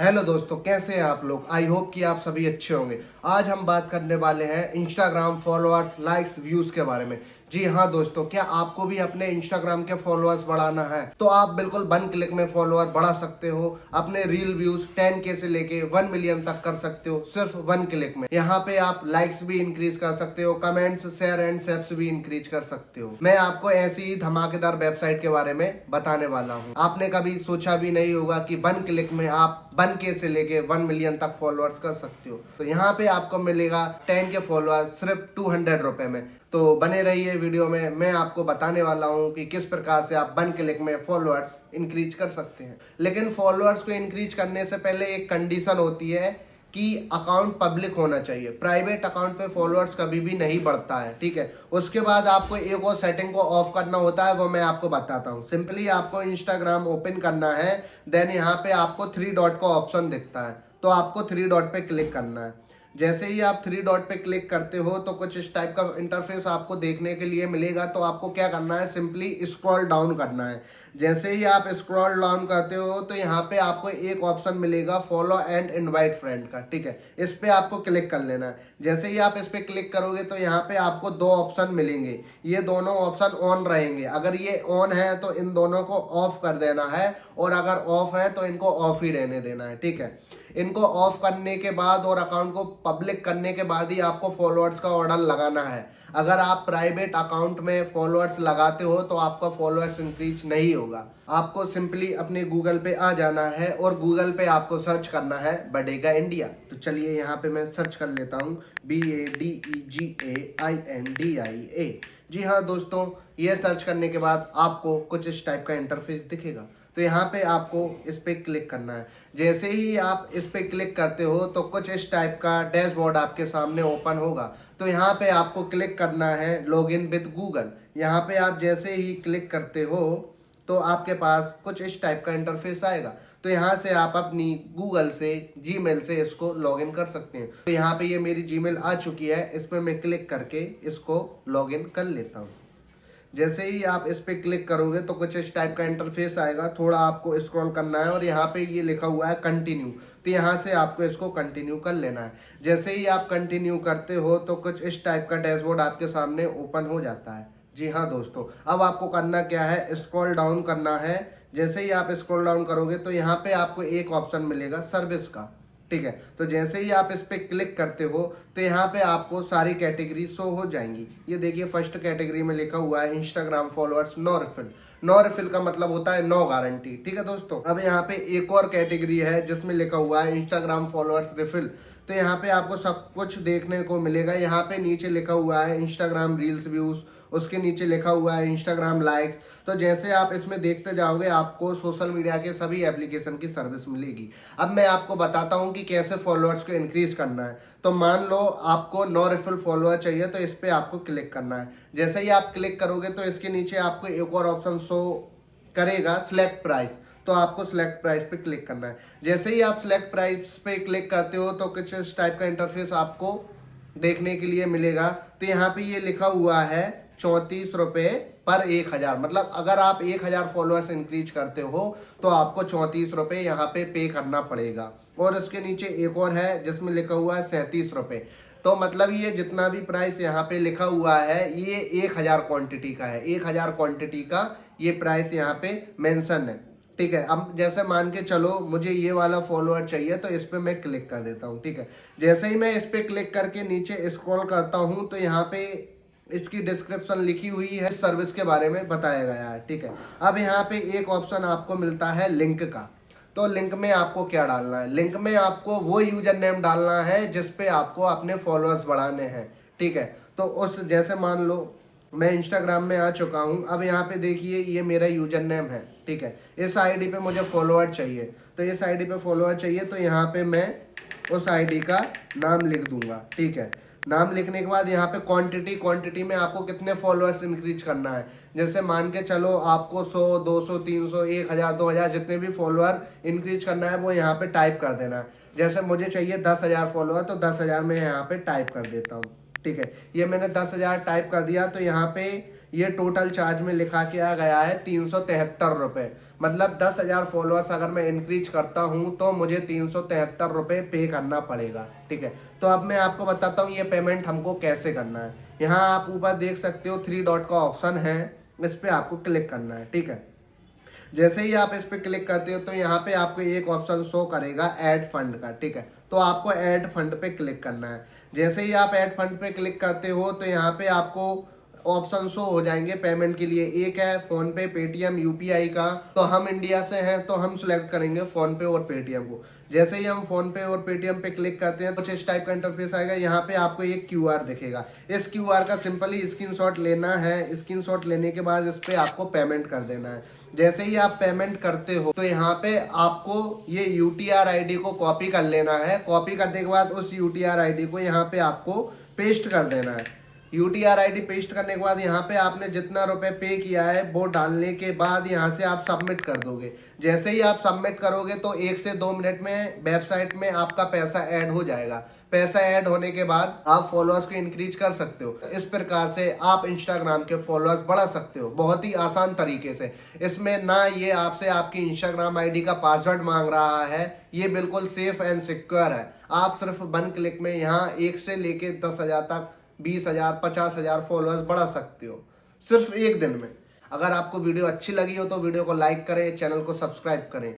Hello दोस्तों, कैसे हैं आप लोग। आई होप कि आप सभी अच्छे होंगे। आज हम बात करने वाले हैं इंस्टाग्राम फॉलोअर्स, लाइक्स, व्यूज के बारे में। जी हाँ दोस्तों, क्या आपको भी अपने इंस्टाग्राम के फॉलोअर्स बढ़ाना है तो आप बिल्कुल 1 क्लिक में फॉलोअर बढ़ा सकते हो। अपने रील व्यूज 10K से लेके 1 मिलियन तक कर सकते हो सिर्फ 1 क्लिक में। यहाँ पे आप लाइक्स भी इंक्रीज कर सकते हो, कमेंट्स, शेयर एंड सब्स भी इंक्रीज कर सकते हो। मैं आपको ऐसी ही धमाकेदार वेबसाइट के बारे में बताने वाला हूँ। आपने कभी सोचा भी नहीं होगा कि 1 क्लिक में आप 1K से लेके 1 मिलियन तक फॉलोअर्स कर सकते हो। तो यहाँ पे आपको मिलेगा 10K फॉलोअर्स सिर्फ 200 रुपए में। तो बने रहिए वीडियो में, मैं आपको बताने वाला हूँ कि किस प्रकार से आप 1 क्लिक में फॉलोअर्स इंक्रीज कर सकते हैं। लेकिन फॉलोअर्स को इंक्रीज करने से पहले एक कंडीशन होती है कि अकाउंट पब्लिक होना चाहिए। प्राइवेट अकाउंट पे फॉलोअर्स कभी भी नहीं बढ़ता है, ठीक है। उसके बाद आपको एक और सेटिंग को ऑफ करना होता है, वो मैं आपको बताता हूँ। सिंपली आपको इंस्टाग्राम ओपन करना है, देन यहाँ पे आपको 3 डॉट का ऑप्शन दिखता है, तो आपको 3 डॉट पे क्लिक करना है। जैसे ही आप 3 डॉट पे क्लिक करते हो तो कुछ इस टाइप का इंटरफेस आपको देखने के लिए मिलेगा। तो आपको क्या करना है, सिंपली स्क्रॉल डाउन करना है। जैसे ही आप स्क्रॉल डाउन करते हो तो यहाँ पे आपको एक ऑप्शन मिलेगा फॉलो एंड इनवाइट फ्रेंड का, ठीक है। इस पे आपको क्लिक कर लेना है। जैसे ही आप इस पे क्लिक करोगे तो यहाँ पे आपको 2 ऑप्शन मिलेंगे। ये दोनों ऑप्शन ऑन रहेंगे। अगर ये ऑन है तो इन दोनों को ऑफ कर देना है, और अगर ऑफ है तो इनको ऑफ ही रहने देना है, ठीक है। इनको ऑफ करने के बाद और अकाउंट को पब्लिक करने के बाद ही आपको फॉलोअर्स का ऑर्डर लगाना है। अगर आप प्राइवेट अकाउंट में फॉलोअर्स लगाते हो तो आपका फॉलोअर्स इंक्रीज नहीं होगा। आपको सिंपली अपने गूगल पे आ जाना है और गूगल पे आपको सर्च करना है बढ़ेगा इंडिया। तो चलिए यहाँ पे मैं सर्च कर लेता हूँ, BADEGAINDIA। जी हाँ दोस्तों, ये सर्च करने के बाद आपको कुछ इस टाइप का इंटरफेस दिखेगा। तो यहाँ पे आपको इस पे क्लिक करना है। जैसे ही आप इस पे क्लिक करते हो तो कुछ इस टाइप का डैशबोर्ड आपके सामने ओपन होगा। तो यहाँ पे आपको क्लिक करना है लॉगिन विद गूगल। यहाँ पे आप जैसे ही क्लिक करते हो तो आपके पास कुछ इस टाइप का इंटरफेस आएगा। तो यहाँ से आप अपनी गूगल से, जीमेल से इसको लॉगिन कर सकते हैं। तो यहाँ पे ये मेरी जीमेल आ चुकी है, इस पर मैं क्लिक करके इसको लॉगिन कर लेता हूँ। जैसे ही आप इस पे क्लिक करोगे तो कुछ इस टाइप का इंटरफेस आएगा। थोड़ा आपको स्क्रॉल करना है और यहाँ पे ये लिखा हुआ है कंटिन्यू। तो यहाँ से आपको इसको कंटिन्यू कर लेना है। जैसे ही आप कंटिन्यू करते हो तो कुछ इस टाइप का डैशबोर्ड आपके सामने ओपन हो जाता है। जी हाँ दोस्तों, अब आपको करना क्या है, स्क्रॉल डाउन करना है। जैसे ही आप स्क्रॉल डाउन करोगे तो यहाँ पे आपको एक ऑप्शन मिलेगा सर्विस का, ठीक है। तो जैसे ही आप इस पे क्लिक करते हो तो यहाँ पे आपको सारी कैटेगरी शो हो जाएंगी। ये देखिए, फर्स्ट कैटेगरी में लिखा हुआ है Instagram followers no refill. No refill का मतलब होता है नो गारंटी, ठीक है दोस्तों। अब यहाँ पे एक और कैटेगरी है जिसमें लिखा हुआ है इंस्टाग्राम फॉलोअर्स रिफिल। तो यहाँ पे आपको सब कुछ देखने को मिलेगा। यहाँ पे नीचे लिखा हुआ है इंस्टाग्राम रील्स व्यूज, उसके नीचे लिखा हुआ है इंस्टाग्राम लाइक्स। तो जैसे आप इसमें देखते जाओगे आपको सोशल मीडिया के सभी एप्लीकेशन की सर्विस मिलेगी। अब मैं आपको बताता हूँ कि कैसे फॉलोअर्स को इंक्रीज करना है। तो मान लो आपको नो रिफिल फॉलोअर चाहिए, तो इस पर आपको क्लिक करना है। जैसे ही आप क्लिक करोगे तो इसके नीचे आपको एक और ऑप्शन शो करेगा, सिलेक्ट प्राइस। तो आपको सिलेक्ट प्राइस पे क्लिक करना है। जैसे ही आप सिलेक्ट प्राइस पे क्लिक करते हो तो कुछ इस टाइप का इंटरफेस आपको देखने के लिए मिलेगा। तो यहाँ पे ये लिखा हुआ है 34 रुपए पर 1000। मतलब अगर आप 1000 फॉलोअर्स इंक्रीज करते हो तो आपको 34 रुपए यहाँ पे करना पड़ेगा। और उसके नीचे एक और है जिसमें लिखा हुआ है 37 रुपए। तो मतलब ये जितना भी प्राइस यहाँ पे लिखा हुआ है ये 1000 क्वांटिटी का है। 1000 क्वांटिटी का ये प्राइस यहाँ पे मेंशन है, ठीक है। अब जैसे मान के चलो मुझे ये वाला फॉलोअर चाहिए, तो इस पे मैं क्लिक कर देता हूँ, ठीक है। जैसे ही मैं इस पे क्लिक करके नीचे स्क्रॉल करता हूँ तो यहाँ पे इसकी डिस्क्रिप्शन लिखी हुई है, सर्विस के बारे में बताया गया है, ठीक है। अब यहाँ पे एक ऑप्शन आपको मिलता है लिंक का। तो लिंक में आपको क्या डालना है, लिंक में आपको वो यूजर नेम डालना है जिसपे आपको अपने फॉलोअर्स बढ़ाने हैं, ठीक है। तो उस जैसे मान लो मैं इंस्टाग्राम में आ चुका हूँ। अब यहाँ पे देखिए ये मेरा यूजर नेम है, ठीक है। इस आईडी पे मुझे फॉलोअर चाहिए, तो इस आईडी पे फॉलोअर चाहिए तो यहाँ पे मैं उस आईडी का नाम लिख दूंगा, ठीक है। नाम लिखने के बाद यहाँ पे क्वांटिटी में आपको कितने फॉलोअर्स इंक्रीज करना है। जैसे मान के चलो आपको 100, 200, 300, 1000, 2000 जितने भी फॉलोअर इंक्रीज करना है वो यहाँ पे टाइप कर देना है। जैसे मुझे चाहिए 10,000 फॉलोअर, तो 10,000 में यहाँ पे टाइप कर देता हूँ, ठीक है। ये मैंने 10,000 टाइप कर दिया। तो यहाँ पे ये टोटल चार्ज में लिखा के आ गया है 373 रुपए। मतलब 10,000 फॉलोअर्स अगर मैं इंक्रीज करता हूँ तो मुझे 373 रुपये पे करना पड़ेगा। ठीक है, तो अब मैं आपको बताता हूँ ये पेमेंट हमको कैसे करना है। यहाँ आप ऊपर देख सकते हो 3 डॉट का ऑप्शन है, इस पर आपको क्लिक करना है। ठीक है, जैसे ही आप इस पर क्लिक करते हो तो यहाँ पे आपको एक ऑप्शन शो करेगा ऐड फंड का। ठीक है, तो आपको ऐड फंड पे क्लिक करना है। जैसे ही आप ऐड फंड पे क्लिक करते हो तो यहाँ पे आपको ऑप्शन शो हो जाएंगे पेमेंट के लिए। एक है फोन पे, पेटीएम, यूपीआई का। तो हम इंडिया से हैं तो हम सिलेक्ट करेंगे फोन पे और पेटीएम को। जैसे ही हम फोन पे और पेटीएम पे क्लिक करते हैं तो कुछ इस टाइप का इंटरफेस आएगा। यहाँ पे आपको एक क्यूआर दिखेगा, इस क्यूआर का सिंपली स्क्रीनशॉट लेना है। स्क्रीनशॉट लेने के बाद इस पे आपको पेमेंट कर देना है। जैसे ही आप पेमेंट करते हो तो यहाँ पे आपको ये यूटीआर आईडी को कॉपी कर लेना है। कॉपी करने के बाद उस यूटीआर आईडी को यहाँ पे आपको पेस्ट कर देना है। यूटीआर आईडी पेस्ट करने के बाद यहाँ पे आपने जितना रुपए पे किया है वो डालने के बाद यहाँ से आप सबमिट कर दोगे। जैसे ही आप सबमिट करोगे तो 1 से 2 मिनट में वेबसाइट में आपका पैसा ऐड हो जाएगा। पैसा ऐड होने के बाद आप फॉलोअर्स को इंक्रीज कर सकते हो। इस प्रकार से आप इंस्टाग्राम के फॉलोअर्स बढ़ा सकते हो बहुत ही आसान तरीके से। इसमें ना ये आपसे आपकी इंस्टाग्राम आईडी का पासवर्ड मांग रहा है, ये बिल्कुल सेफ एंड सिक्योर है। आप सिर्फ 1 क्लिक में यहाँ 1 से लेके 10,000 तक, 20,000, 50,000 फॉलोअर्स बढ़ा सकते हो सिर्फ एक दिन में। अगर आपको वीडियो अच्छी लगी हो तो वीडियो को लाइक करें, चैनल को सब्सक्राइब करें।